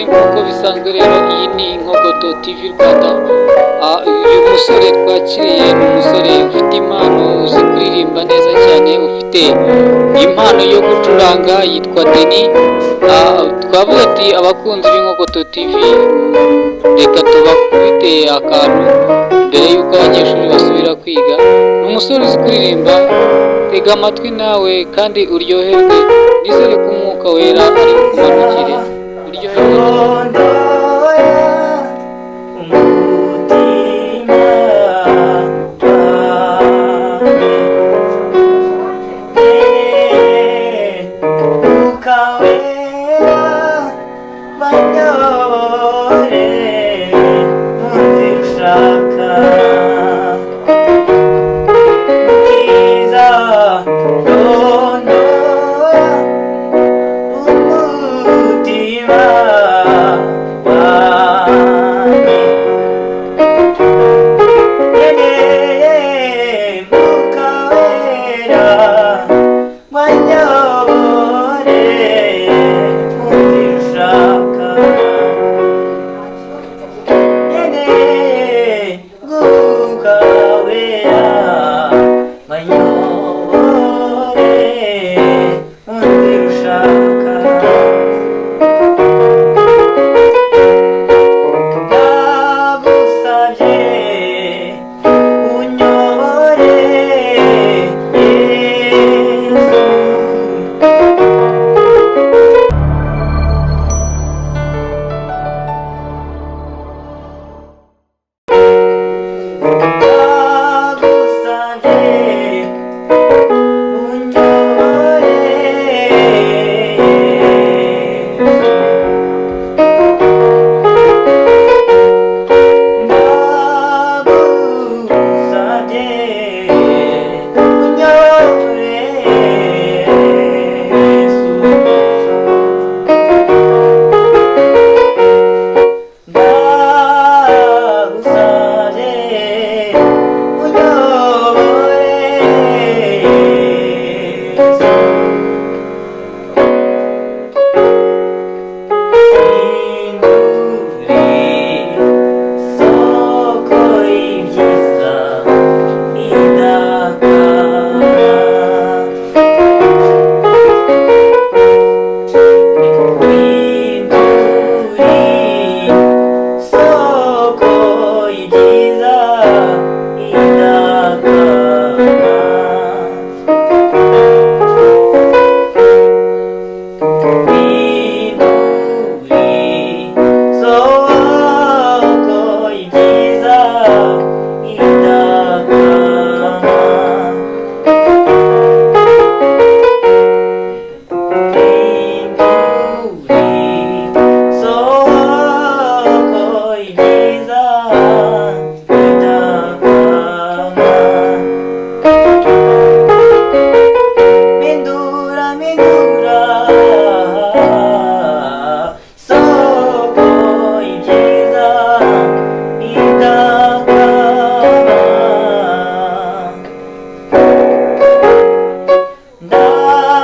munsi nk'uko bisanzwe rero iyi ni Inkogoto TV Rwanda. Uyu musore twakiriye ni umusore ufite impano, uzi kuririmba neza cyane, ufite impano yo gucuranga, yitwa Deni. Twavuze ati abakunzi b'Inkogoto TV, reka tubakubite akantu mbere y'uko abanyeshuri basubira kwiga. Ni umusore uzi kuririmba, tega amatwi nawe kandi uryoherwe, nizere ko umwuka wera ari kumanukire, uryoherwe cyane.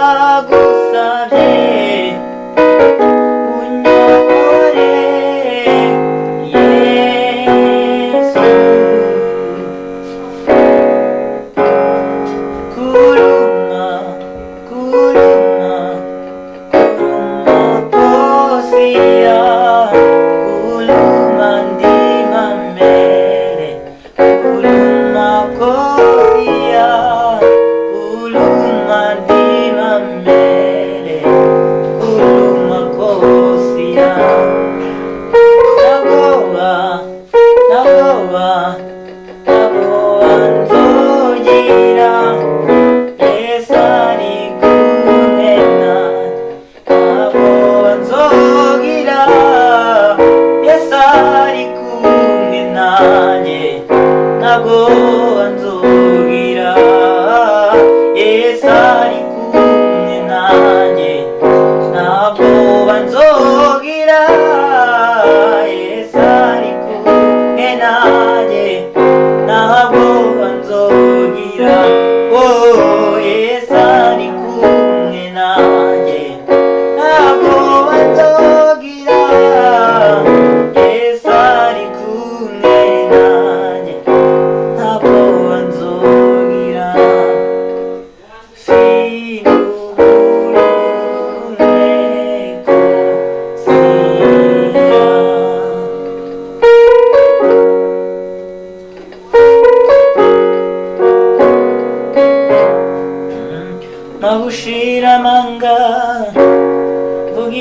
Ndagusabye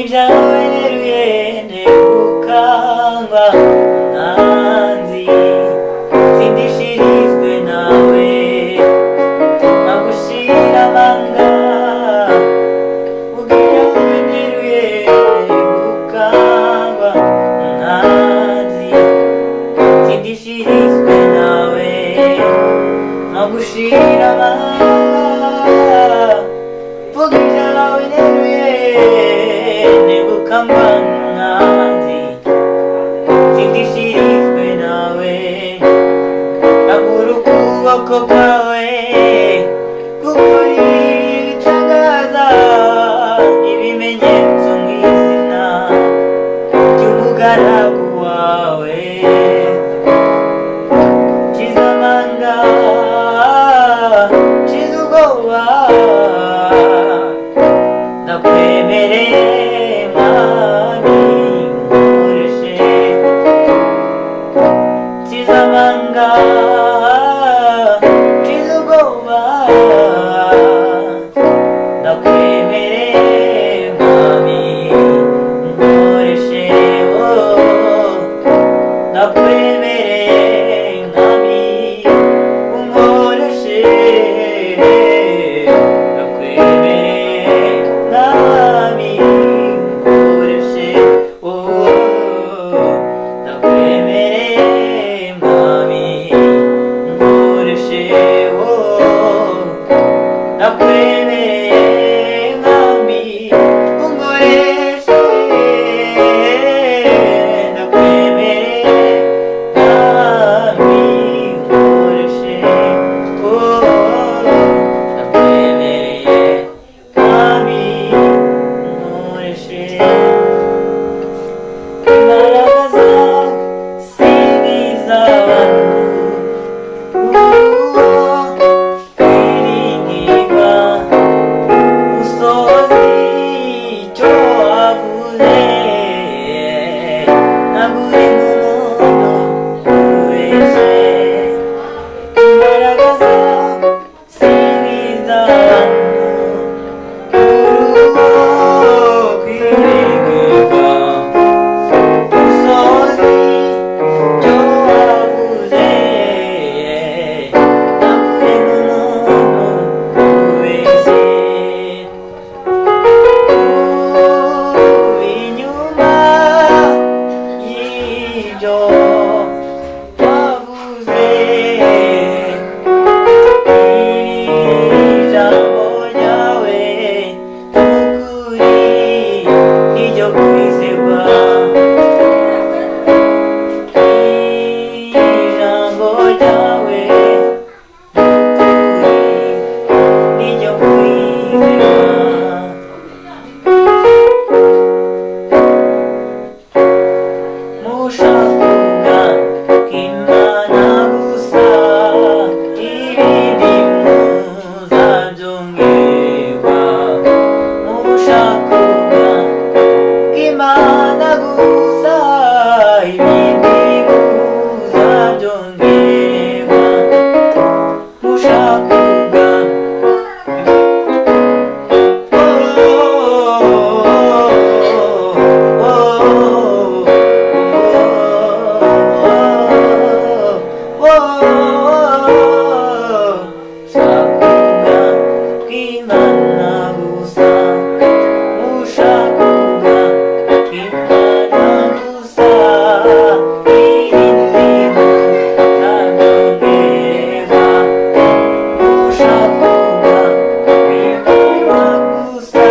ibyawe neruye negukangwa nanzi sindishirizwe nawe nagushira amanga ubwawe neruye negukangwa nanzi sindishirizwe nawe nagushira amanga ubwawe neruye negukangwa nanzi sindishirizwe nawe nagura ukuboko kwawe gukora ibitangaza ibimenyetso mw'izina ry'umugaragu wawe kiza amanga kiza ubwoba ndakwemereye mwami nkoreshe kiza amanga kiza ubwoba ndakwemereye mwami nkoreshe ndakwemereye mwami unkoreshe ndakwemereye mwami unkoreshe ndakwemereye mwami unkoreshe ndakwemereye mwami unkoreshe ndakwemereye mwami unkoreshe ndakwemereye mwami unkoreshe imbaraga zawe si nk'iz'abantu kwiringirwa usohoze icyo wavuze ntabwo uri nk'umuntu ubeshye imbaraga zawe si nk'iz'abantu kwiringirwa usohoze icyo wavuze ntabwo uri nk'umuntu ubeshye inyuma y'ibyo wavuze ijambo ryawe ry'ukuri n'iryo kwizerwa ijambo ryawe ry'ukuri n'iryo kwizerwa mushakuga k'Imana gusa ibindi muzabyongerwa mushakuga k'Imana gusa ibindi muzabyongerwa mushakuga shakuga k'Imana gusa mushakuga k'Imana gusa ibindi muzabyongerwa mushakuga k'Imana gusa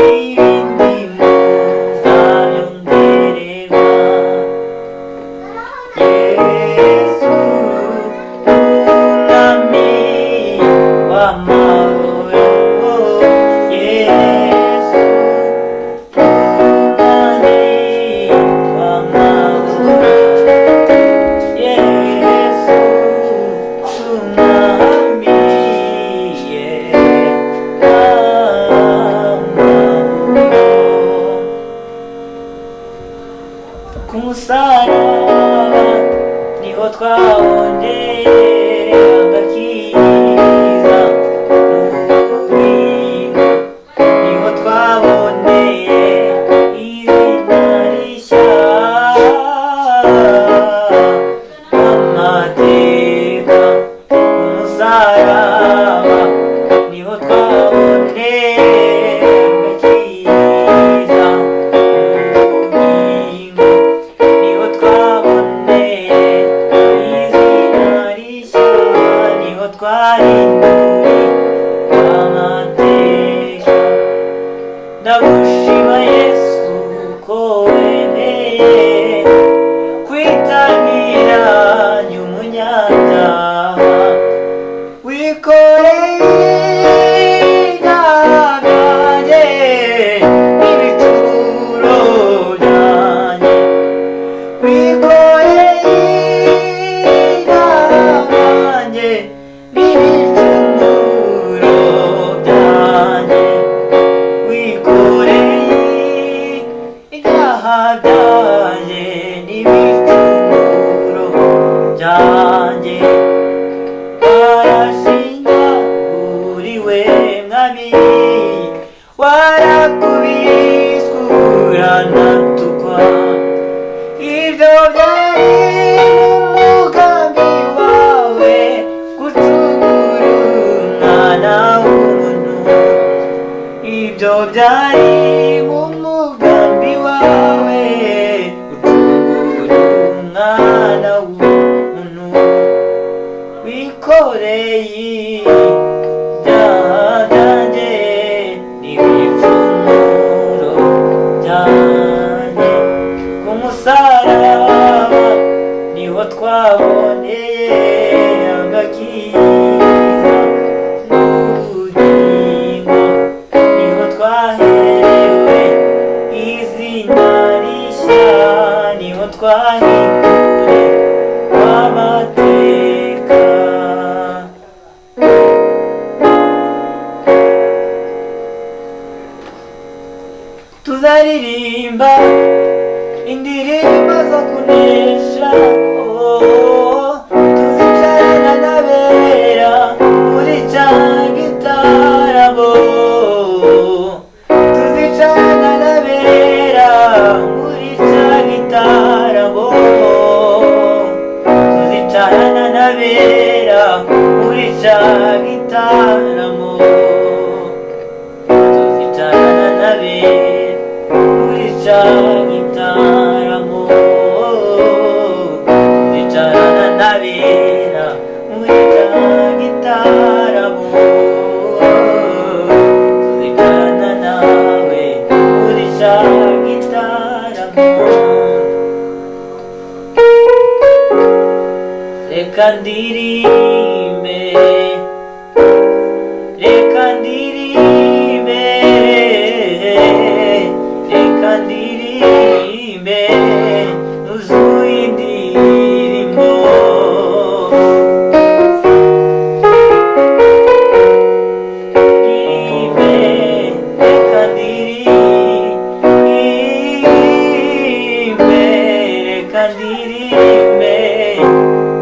ibindi muzabyongerwa Yesu umwami w'amahoro Yesu umwami w'amahoro Yesu umwami w'amahoro ku musaraba niho twaboneye agakiza mu bugingo niho twaboneye gushima Yesu ko wemeye kwitangira nyumunyabyaha wikoreye ibyaha byanjye n'ibituro byanjye wikoreye ibyaha byanjye n'ibicumuro byanjye wikoreye ibyaha byanjye n'ibicumuro byanjye warashinyaguriwe mwami warakubiswe uranatukwa ibyo byari umugambi wawe gucungura umwana w'umuntu ibyo byari umugambi wawe gucungura umwana w'umuntu wikoreye ibyaha byanjye n'ibicumuro byanjye ku musaraba niho twaboneye agakiza n'ubugingo niho twaherewe izina rishya niho twahinduriwe amateka tuzaririmba indirimbo zo kunesha tuzicarana n'abera muri cya gitaramo tuzicarana n'abera muri cya gitaramo tuzicarana n'abera muri cya gitaramo tuzicarana n'abera muri cya gitaramo tuzicarana n'abera muri cya gitaramo tuzicarana nawe muri cya gitaramo reka ndirimbe reka ndirimbe reka ndirimbe nuzuye indirimbo ndirimbe reka ndirimbe reka ndirimbe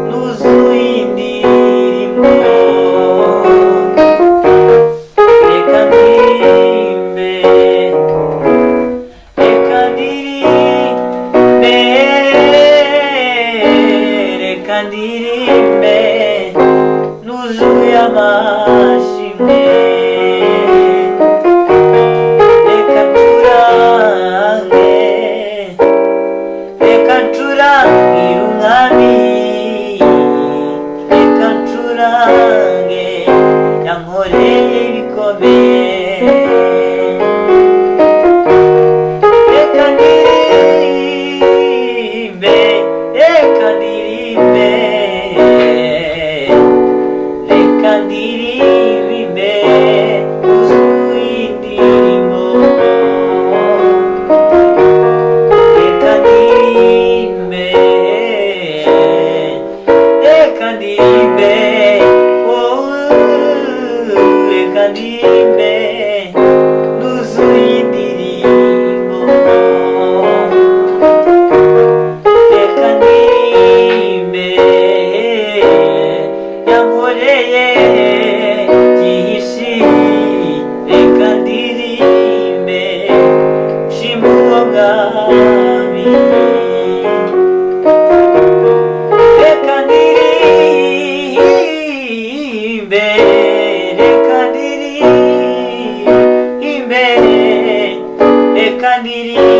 nuzuye indirimbo reka ndirimbe reka ndirimbe reka ndirimbe nuzuye amashimwe reka ncurange reka ncurangire umwami reka ncurange yankoreye ibikomeye reka ndirimbe reka ndirimbe reka ndirimbe nuzuye indirimbo reka ndirimbe reka ndirimbe reka ndirimbe nuzuye indirimbo reka ndirimbe yankoreye byinshi reka ndirimbe shima uwo mwami reka ndirimbe reka ndirimbe reka ndirimbe